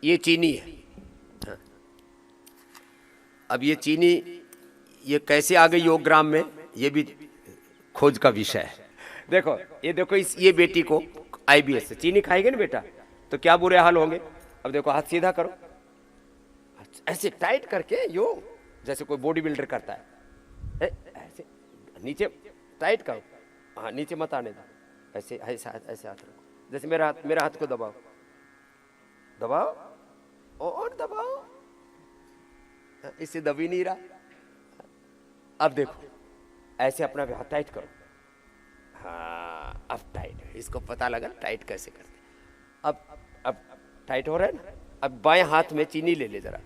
ये चीनी है। हाँ। अब ये चीनी ये कैसे आ गई योग ग्राम में, ये भी खोज का विषय है। देखो ये बेटी को IBS से चीनी खाएगी ना बेटा तो क्या बुरे हाल होंगे। अब देखो हाथ सीधा करो, ऐसे टाइट करके योग, जैसे कोई बॉडी बिल्डर करता है। ऐसे नीचे टाइट करो, हाँ नीचे मत आने दो, ऐसे ऐसे ऐसे हाथ रखो, जैसे मेरा हाथ को दबाओ दबाओ और दबाओ, इससे दब ही नहीं रहा। अब देखो ऐसे अपना हाथ टाइट करो, हाँ अब टाइट, इसको पता लगा टाइट कैसे करते। अब टाइट हो रहा है ना। अब बाएं हाथ में चीनी ले ले जरा,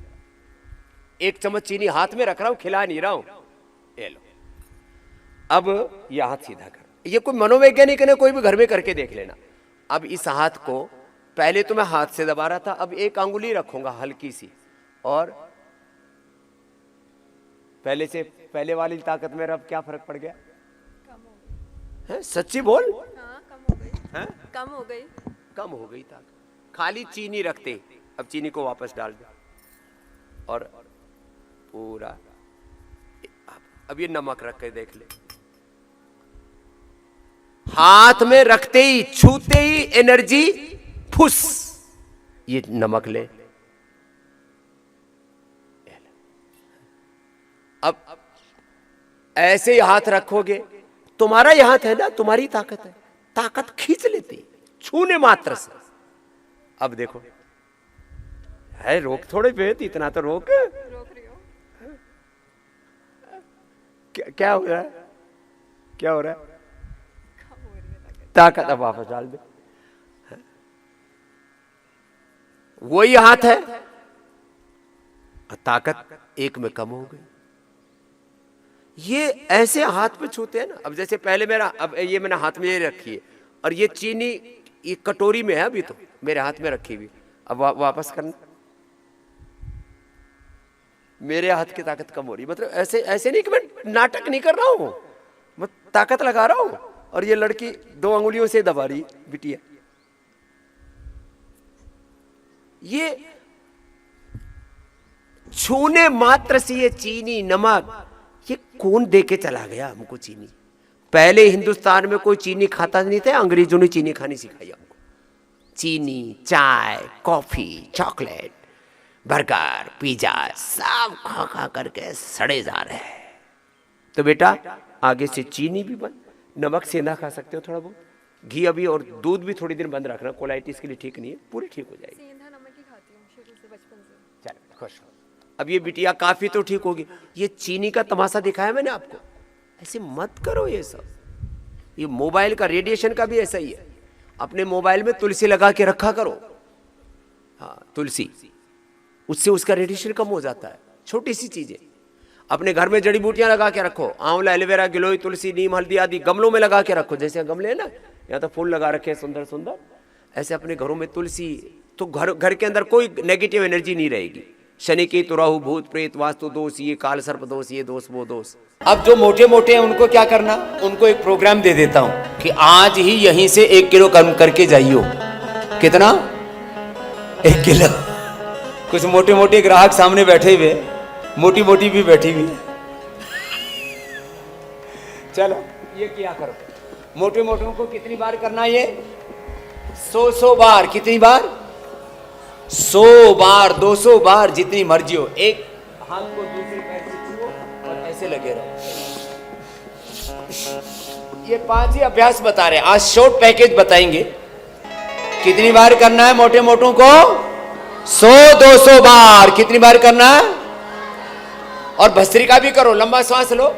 1 चम्मच चीनी हाथ में रख रहा हूं, खिला नहीं रहा हूं, ये लो। अब यह हाथ सीधा कर, ये कोई मनोवैज्ञानिक ने कोई भी घर में करके देख लेना। अब इस हाथ को पहले तो मैं हाथ से दबा रहा था, अब 1 अंगुली रखूंगा हल्की सी, और पहले वाली ताकत में अब क्या फर्क पड़ गया? है सच्ची बोल। हाँ, कम हो गई। है कम हो गई ताकत। खाली चीनी रखते, अब चीनी को वापस डाल दो और पूरा। अब ये नमक रख के देख ले, हाथ में रखते ही छूते ही एनर्जी फुस, ये नमक ले। अब ऐसे ही हाथ रखोगे, तुम्हारा ही हाथ है ना, तुम्हारी ताकत है, ताकत खींच लेती छूने मात्र से। अब देखो है, रोक थोड़े बेत, इतना तो रोक रही हो। क्या हो रहा है, क्या हो रहा है? कम हो रही है ताकत अब वापस डाल दे। वही हाथ है, ताकत 1 में कम हो गई। ये ऐसे हाथ पे छूते हैं ना। अब जैसे पहले अब ये मैंने हाथ में ये रखी है, और ये चीनी ये कटोरी में है, अभी तो मेरे हाथ में रखी हुई। अब वापस करना, मेरे हाथ की ताकत कम हो रही। मतलब ऐसे नहीं कि मैं नाटक नहीं कर रहा हूं, मैं ताकत लगा रहा हूं, और ये लड़की 2 अंगुलियों से दबा रही बिटिया। ये छूने मात्र से ये चीनी नमक, ये कौन दे के चला गया हमको चीनी? पहले हिंदुस्तान में कोई चीनी खाता नहीं था, अंग्रेजों ने चीनी खानी सिखाई हमको। चीनी, चाय, कॉफी, चॉकलेट, बर्गर, पिज्जा सब खा खा करके सड़े जा रहे हैं। तो बेटा आगे से चीनी भी बंद, नमक सेंधा खा सकते हो थोड़ा बहुत, घी अभी और दूध भी थोड़ी देर बंद रखना, कोलाइटिस के लिए ठीक नहीं है, पूरी ठीक हो जाएगी। सेंधा नमक ही खाती हूँ शुरू से, बचपन से। चलो खुश हो। अब ये बिटिया काफी तो ठीक होगी। ये चीनी का तमाशा दिखाया मैंने आपको, ऐसे मत करो ये सब। ये मोबाइल का रेडिएशन का भी ऐसा ही है। अपने मोबाइल में तुलसी लगा के रखा करो, हाँ तुलसी, उससे उसका रेडिएशन कम हो जाता है। छोटी सी चीजें अपने घर में जड़ी बूटियां लगा के रखो, आंवला, एलोवेरा, गिलोय, तुलसी, नीम, हल्दी आदि गमलों में लगा के रखो। जैसे गमले है ना, यहाँ तो फूल लगा रखे हैं सुंदर सुंदर, ऐसे अपने घरों में तुलसी, तो घर के अंदर कोई नेगेटिव एनर्जी नहीं रहेगी। शनि की तो राहु, भूत प्रेत, वास्तु दोष, ये काल सर्प दोष, ये दोष वो दोष। अब जो मोटे मोटे हैं उनको क्या करना, उनको एक प्रोग्राम दे देता हूं कि आज ही यहीं से 1 किलो कम करके जाइयो। कितना? 1 किलो। कुछ मोटे मोटे ग्राहक सामने बैठे हुए, मोटी मोटी भी बैठी हुई। चलो ये क्या करो, मोटे मोटों को कितनी बार करना, ये 100 बार। कितनी बार? 100 बार, 200 बार, जितनी मर्जी हो। एक हाथ को दूसरे पैर से छुओ और ऐसे लगे रहो। ये 5 ही अभ्यास बता रहे हैं, आज शॉर्ट पैकेज बताएंगे। कितनी बार करना है मोटे मोटों को? 100-200 बार। कितनी बार करना है? और भस्त्रिका भी करो, लंबा श्वास लो,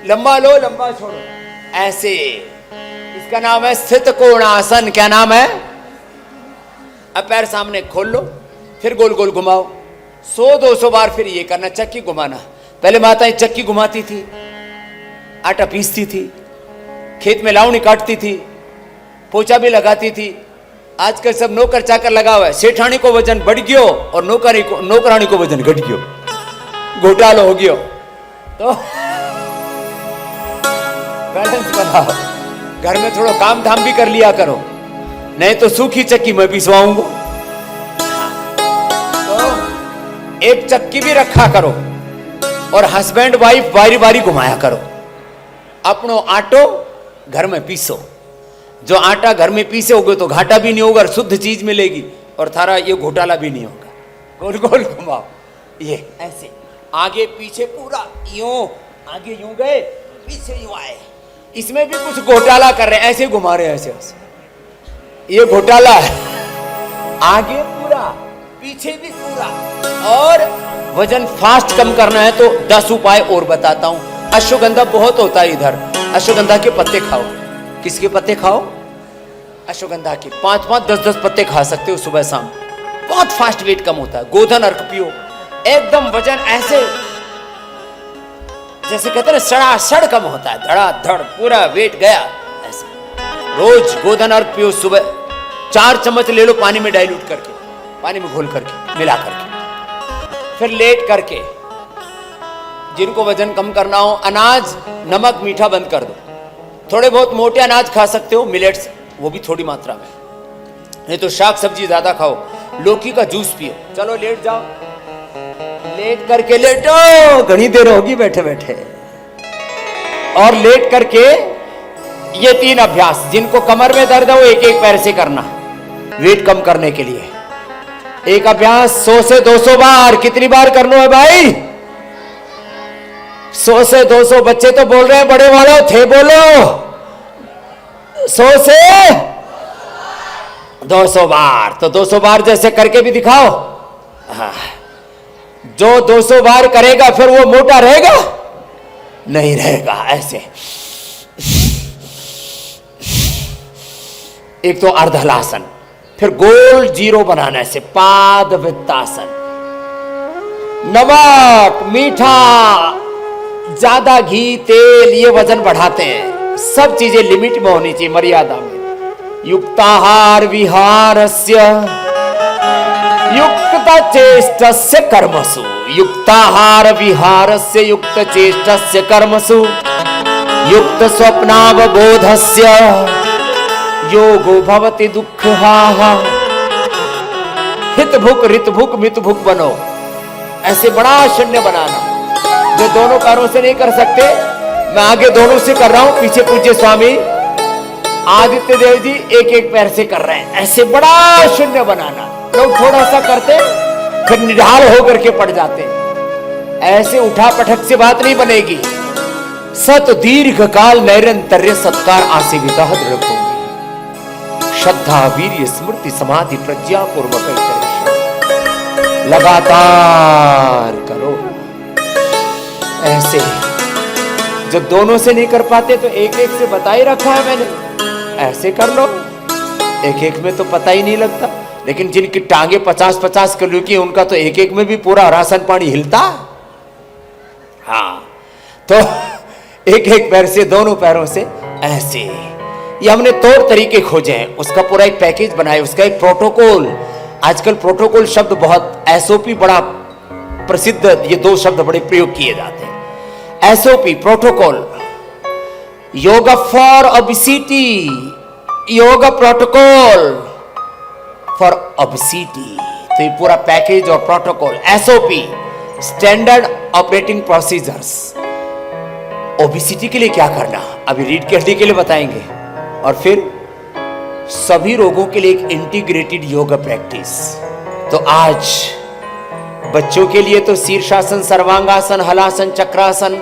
लंबा लो, लंबा छोड़ो, ऐसे। इसका नाम है स्थित कोणासन। क्या नाम है? अब पैर सामने खोल लो, फिर गोल गोल घुमाओ 100-200 बार। फिर ये करना, चक्की घुमाना। पहले माताएं चक्की घुमाती थी, आटा पीसती थी, खेत में लावनी काटती थी, पोछा भी लगाती थी। आजकल सब नौकर चाकर लगा हुआ है। सेठानी को वजन बढ़ गयो और नौकरानी को वजन घट गयो, घोटाला हो गयो। तो बैलेंस बनाओ, घर में थोड़ा काम धाम भी कर लिया करो। नहीं तो सूखी चक्की में पिसवाऊंगा। तो एक चक्की भी रखा करो और हस्बैंड वाइफ बारी बारी घुमाया करो। अपनो आटो घर में पीसो, जो आटा घर में पीसे होगे तो घाटा भी नहीं होगा, शुद्ध चीज मिलेगी और थारा ये घोटाला भी नहीं होगा। गोल गोल घुमाओ, ये ऐसे आगे पीछे पूरा यूं, आगे यूं गए पीछे यूं आए, इसमें भी कुछ घोटाला कर रहे हैं, ऐसे घुमा रहे हैं ऐसे ऐसे, ये घोटाला है। आगे पूरा पीछे भी पूरा। और वजन फास्ट कम करना है तो 10 उपाय और बताता हूं। अश्वगंधा बहुत होता है इधर, अश्वगंधा के पत्ते खाओ। किसके पत्ते खाओ? अश्वगंधा के 5-5, 10-10 पत्ते खा सकते हो सुबह शाम, बहुत फास्ट वेट कम होता है। गोधन अर्क पियो, एकदम वजन ऐसे जैसे कहते हैं सड़ासड़ कम होता है, धड़ाधड़ पूरा वेट गया ऐसे। रोज गोधन अर्क पियो सुबह, 4 चम्मच ले लो पानी में डाइल्यूट करके, पानी में घोल करके मिला करके, फिर लेट करके। जिनको वजन कम करना हो, अनाज नमक मीठा बंद कर दो। थोड़े बहुत मोटे अनाज खा सकते हो, मिलेट्स, वो भी थोड़ी मात्रा में, नहीं तो शाक सब्जी ज्यादा खाओ। लौकी का जूस पियो। चलो लेट जाओ, लेट करके लेटो, घनी देर होगी बैठे बैठे। और लेट करके ये 3 अभ्यास, जिनको कमर में दर्द है वो एक एक पैर से करना, वेट कम करने के लिए। एक अभ्यास 100 से 200 बार। कितनी बार करना है भाई? 100 से 200। बच्चे तो बोल रहे हैं, बड़े वालों थे बोलो। 100 से 200 बार। तो 200 बार जैसे करके भी दिखाओ। हाँ, जो 200 बार करेगा फिर वो मोटा रहेगा? नहीं रहेगा। ऐसे एक तो अर्धहलासन, फिर गोल जीरो बनाना, ऐसे पादवृत्तासन। नमक, मीठा, ज्यादा घी, तेल ये वजन बढ़ाते हैं। सब चीजें लिमिट में होनी चाहिए, मर्यादा में। युक्ताहार विहारस्य युक्त चेष्टस्य कर्मसु, युक्ताहार विहारस्य युक्त चेष्टस्य कर्मसु, युक्त स्वप्नावबोधस्य योगो भवति दुःखहा। हित भुक रित भुक मित भुक बनो। ऐसे बड़ा शून्य बनाना। जो दोनों पैरों से नहीं कर सकते, मैं आगे दोनों से कर रहा हूं, पीछे पूज्य स्वामी आदित्य देव जी एक एक पैर से कर रहे हैं। ऐसे बड़ा शून्य बनाना। लोग थोड़ा सा करते फिर निढाल होकर के पड़ जाते। ऐसे उठा पटक से बात नहीं बनेगी। सत दीर्घ काल नैरंतर्य सत्कार आसीविता दृढ़ होगी। श्रद्धा वीर्य स्मृति समाधि प्रज्ञा पूर्वक लगातार करो। ऐसे जो दोनों से नहीं कर पाते तो एक एक से बता ही रखा है मैंने, ऐसे कर लो। एक एक में तो पता ही नहीं लगता, लेकिन जिनकी टांगे 50-50 किलो की, उनका तो एक एक में भी पूरा राशन पानी हिलता। हाँ, तो एक एक पैर से, दोनों पैरों से ऐसे। ये हमने तौर तरीके खोजे हैं, उसका पूरा एक पैकेज बनाया, उसका एक प्रोटोकॉल। आजकल प्रोटोकॉल शब्द बहुत, एसओपी बड़ा प्रसिद्ध, ये 2 शब्द बड़े प्रयोग किए जाते हैं। SOP protocol, yoga for obesity, yoga protocol for obesity. तो ये पूरा पैकेज और protocol, SOP standard operating procedures. Obesity के लिए क्या करना, अभी रीढ़ की हड्डी के लिए बताएंगे, और फिर सभी रोगों के लिए एक इंटीग्रेटेड योगा प्रैक्टिस। तो आज बच्चों के लिए तो शीर्षासन, सर्वांगासन, हलासन, चक्रासन,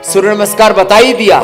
सूर्य नमस्कार बता ही दिया।